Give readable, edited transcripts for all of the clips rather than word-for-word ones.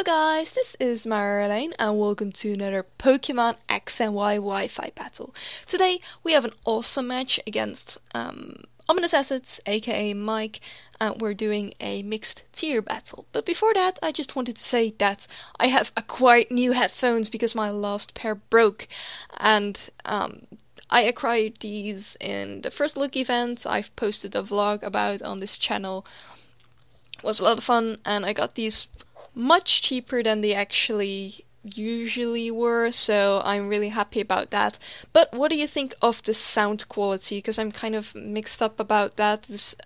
guys, this is Marlene and welcome to another Pokemon X and Y Wi-Fi battle. Today we have an awesome match against Ominousacid, aka Mike, and we're doing a mixed tier battle. But before that, I just wanted to say that I have acquired new headphones because my last pair broke, and I acquired these in the first look event I've posted a vlog about on this channel. It was a lot of fun, and I got these much cheaper than they actually usually were, so I'm really happy about that. But what do you think of the sound quality? Because I'm kind of mixed up about that. This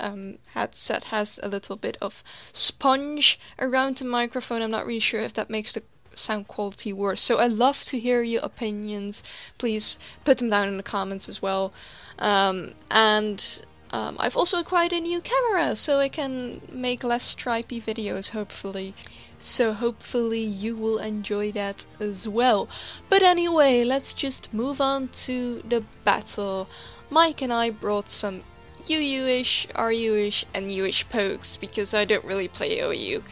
headset has a little bit of sponge around the microphone. I'm not really sure if that makes the sound quality worse. So I'd love to hear your opinions. Please put them down in the comments as well. I've also acquired a new camera, so I can make less stripy videos, hopefully. So hopefully you will enjoy that as well. But anyway, let's just move on to the battle. Mike and I brought some UU-ish, RU-ish, and U-ish pokes, because I don't really play OU.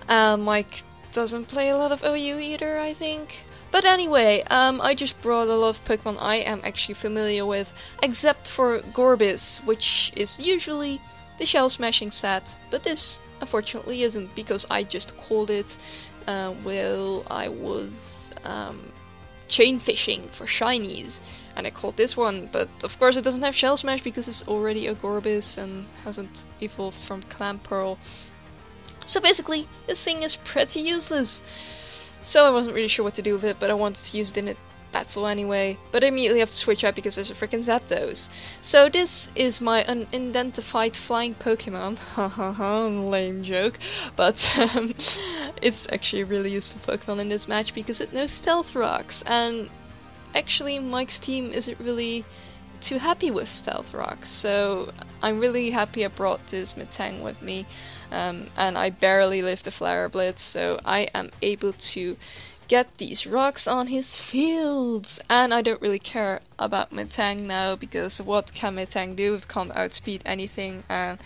Mike doesn't play a lot of OU either, I think. But anyway, I just brought a lot of Pokemon I am actually familiar with, except for Gorbis, which is usually the Shell Smashing set, but this unfortunately isn't, because I just called it while I was chain fishing for shinies, and I called this one, but of course it doesn't have Shell Smash because it's already a Gorbis and hasn't evolved from Clamperl. So basically, the thing is pretty useless. So I wasn't really sure what to do with it, but I wanted to use it in a battle anyway. But I immediately have to switch out because there's a freaking Zapdos. So this is my unidentified flying Pokemon. Hahaha, lame joke. But it's actually a really useful Pokemon in this match because it knows Stealth Rocks. And actually Mike's team isn't really too happy with Stealth Rocks. So I'm really happy I brought this Metang with me. And I barely live the Flare Blitz, so I am able to get these rocks on his fields. And I don't really care about Metang now, because what can Metang do? It can't outspeed anything, and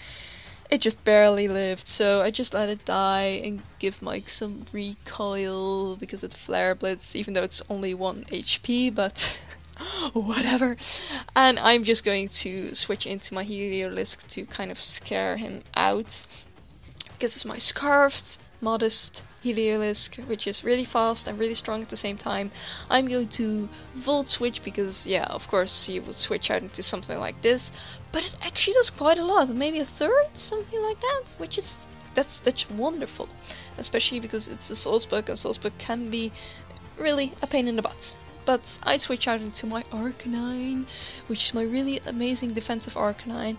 it just barely lived. So I just let it die and give Mike some recoil because of the Flare Blitz, even though it's only 1 HP, but whatever. And I'm just going to switch into my Heliolisk to kind of scare him out. Because it's my Scarfed, modest Heliolisk, which is really fast and really strong at the same time. I'm going to Volt Switch because, yeah, of course he would switch out into something like this. But it actually does quite a lot, maybe a third, something like that, which is, that's wonderful. Especially because it's a Salzburg, and Salzburg can be really a pain in the butt. But I switch out into my Arcanine, which is my really amazing defensive Arcanine.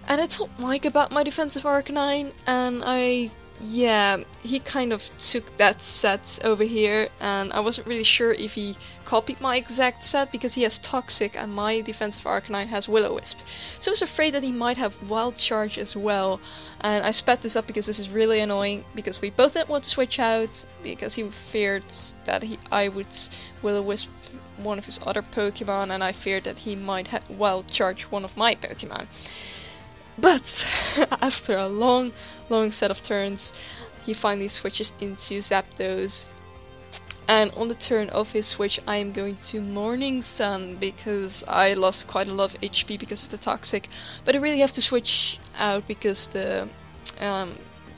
And I told Mike about my defensive Arcanine, and he kind of took that set over here, and I wasn't really sure if he copied my exact set, because he has Toxic and my defensive Arcanine has Will-O-Wisp. So I was afraid that he might have Wild Charge as well, and I sped this up because this is really annoying, because we both didn't want to switch out, because he feared that I would Will-O-Wisp one of his other Pokemon, and I feared that he might have Wild Charge one of my Pokemon. But after a long set of turns, he finally switches into Zapdos. And on the turn of his switch, I am going to Morning Sun because I lost quite a lot of HP because of the Toxic. But I really have to switch out because the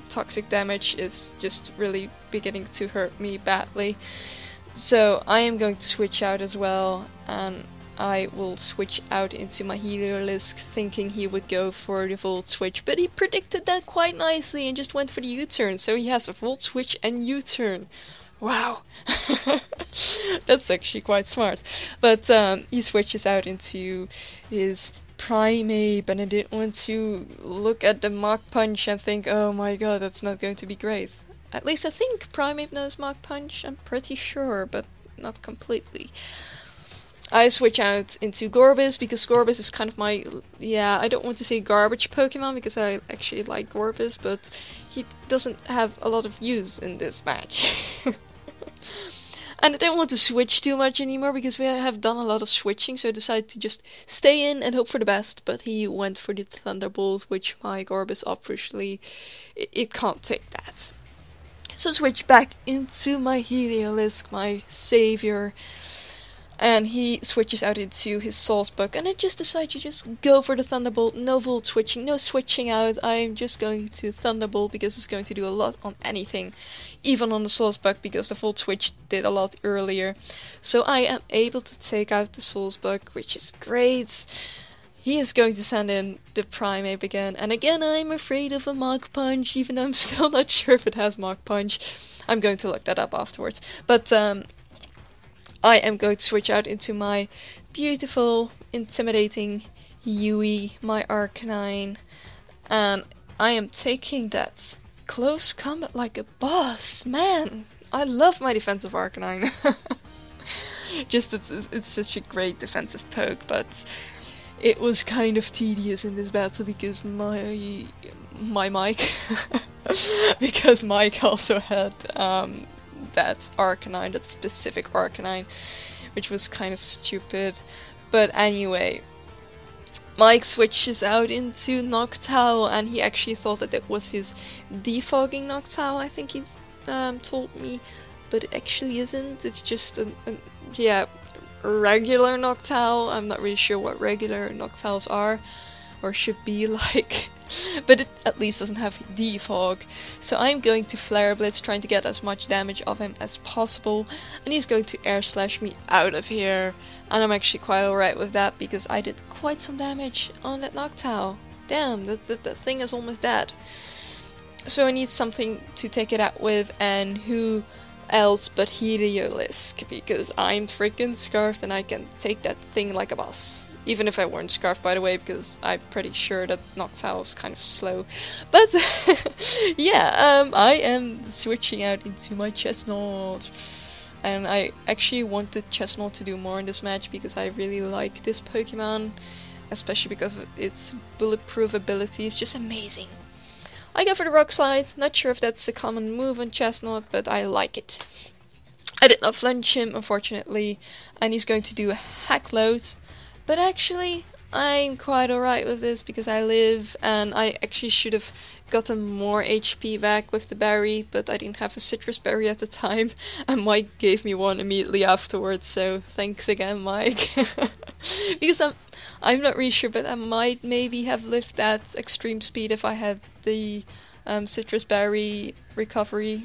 Toxic damage is just really beginning to hurt me badly. So I am going to switch out as well, and I will switch out into my Heliolisk thinking he would go for the Volt Switch, but he predicted that quite nicely and just went for the U-turn, so he has a Volt Switch and U-turn. Wow! That's actually quite smart. But he switches out into his Primeape, and I didn't want to look at the Mach Punch and think, oh my god, that's not going to be great. At least I think Primeape knows Mach Punch, I'm pretty sure, but not completely. I switch out into Gorbis because Gorbis is kind of my, I don't want to say garbage Pokemon because I actually like Gorbis, but he doesn't have a lot of use in this match. And I don't want to switch too much anymore because we have done a lot of switching, so I decided to just stay in and hope for the best, but he went for the Thunderbolt, which my Gorbis obviously, it can't take that. So switch back into my Heliolisk, my savior, and he switches out into his Soulsbuck, and I just decide to just go for the Thunderbolt. No volt switching, no switching out. I'm just going to Thunderbolt because it's going to do a lot on anything, even on the Soulsbuck because the volt switch did a lot earlier. So I am able to take out the Soulsbuck, which is great. He is going to send in the Primeape again, and again I'm afraid of a Mach Punch, even though I'm still not sure if it has Mach Punch. I'm going to look that up afterwards. But I am going to switch out into my beautiful, intimidating Yui, my Arcanine, and I am taking that close combat like a boss. Man, I love my defensive Arcanine. Just it's such a great defensive poke, but it was kind of tedious in this battle because my Mike, because Mike also had that Arcanine, that specific Arcanine, which was kind of stupid. But anyway, Mike switches out into Noctowl, and he actually thought that it was his defogging Noctowl, I think he told me, but it actually isn't. It's just a regular Noctowl. I'm not really sure what regular Noctowls are or should be like, but it at least doesn't have defog. So I'm going to Flare Blitz, trying to get as much damage of him as possible, and he's going to Air Slash me out of here, and I'm actually quite alright with that because I did quite some damage on that Noctowl. Damn, that thing is almost dead. So I need something to take it out with, and who else but Heliolisk, because I'm freaking Scarfed and I can take that thing like a boss. Even if I weren't Scarfed, by the way, because I'm pretty sure that Noctowl is kind of slow. But yeah, I am switching out into my Chestnut. And I actually wanted Chestnut to do more in this match because I really like this Pokemon, especially because of its bulletproof ability. It's just amazing. I go for the Rock Slide. Not sure if that's a common move on Chestnut, but I like it. I did not flinch him, unfortunately, and he's going to do a Hack Load. But actually, I'm quite alright with this because I live, and I actually should have gotten more HP back with the berry, but I didn't have a citrus berry at the time, and Mike gave me one immediately afterwards, so thanks again, Mike. Because I'm not really sure, but I might maybe have lived at extreme speed if I had the citrus berry recovery,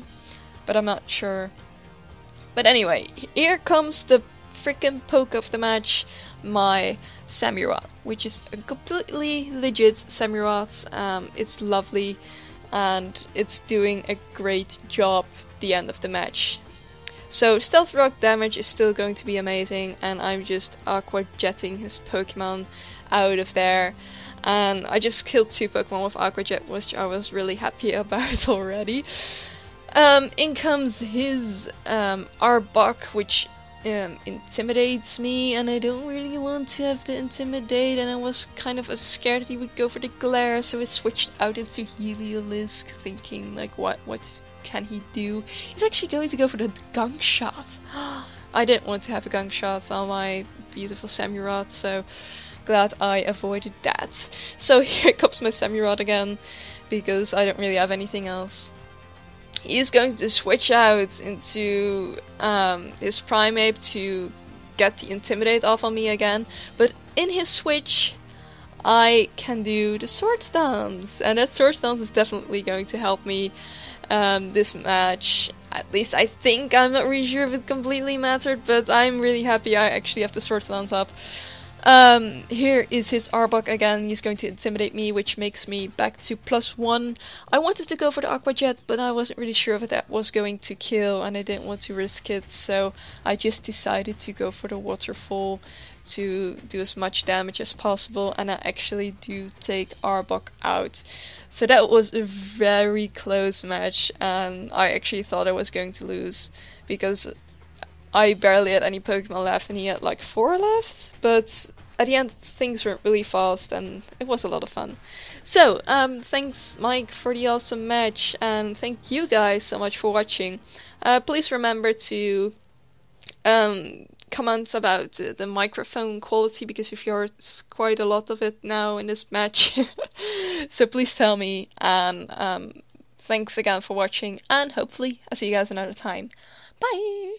but I'm not sure. But anyway, here comes the freaking poke of the match, my Samurott, which is a completely legit Samurott. It's lovely and it's doing a great job at the end of the match. So Stealth Rock damage is still going to be amazing, and I'm just Aqua Jetting his Pokemon out of there. And I just killed 2 Pokemon with Aqua Jet, which I was really happy about already. In comes his Arbok, which intimidates me, and I don't really want to have to intimidate, and I was kind of scared that he would go for the glare, so I switched out into Heliolisk, thinking like what can he do? He's actually going to go for the Gunk Shot. I didn't want to have a Gunk Shot on my beautiful Samurott, so glad I avoided that. So here comes my Samurott again, because I don't really have anything else. He's going to switch out into his Primeape to get the Intimidate off on me again, but in his switch I can do the Sword Stance, and that Sword Stance is definitely going to help me this match. At least I think. I'm not really sure if it completely mattered, but I'm really happy I actually have the Sword Stance up. Here is his Arbok again. He's going to intimidate me, which makes me back to +1. I wanted to go for the Aqua Jet, but I wasn't really sure if that was going to kill, and I didn't want to risk it, so I just decided to go for the Waterfall to do as much damage as possible, and I actually do take Arbok out. So that was a very close match, and I actually thought I was going to lose, because I barely had any Pokemon left and he had like 4 left, but at the end things went really fast and it was a lot of fun. So, thanks Mike for the awesome match, and thank you guys so much for watching. Please remember to comment about the microphone quality, because you've heard quite a lot of it now in this match. So please tell me, and thanks again for watching, and hopefully I'll see you guys another time. Bye!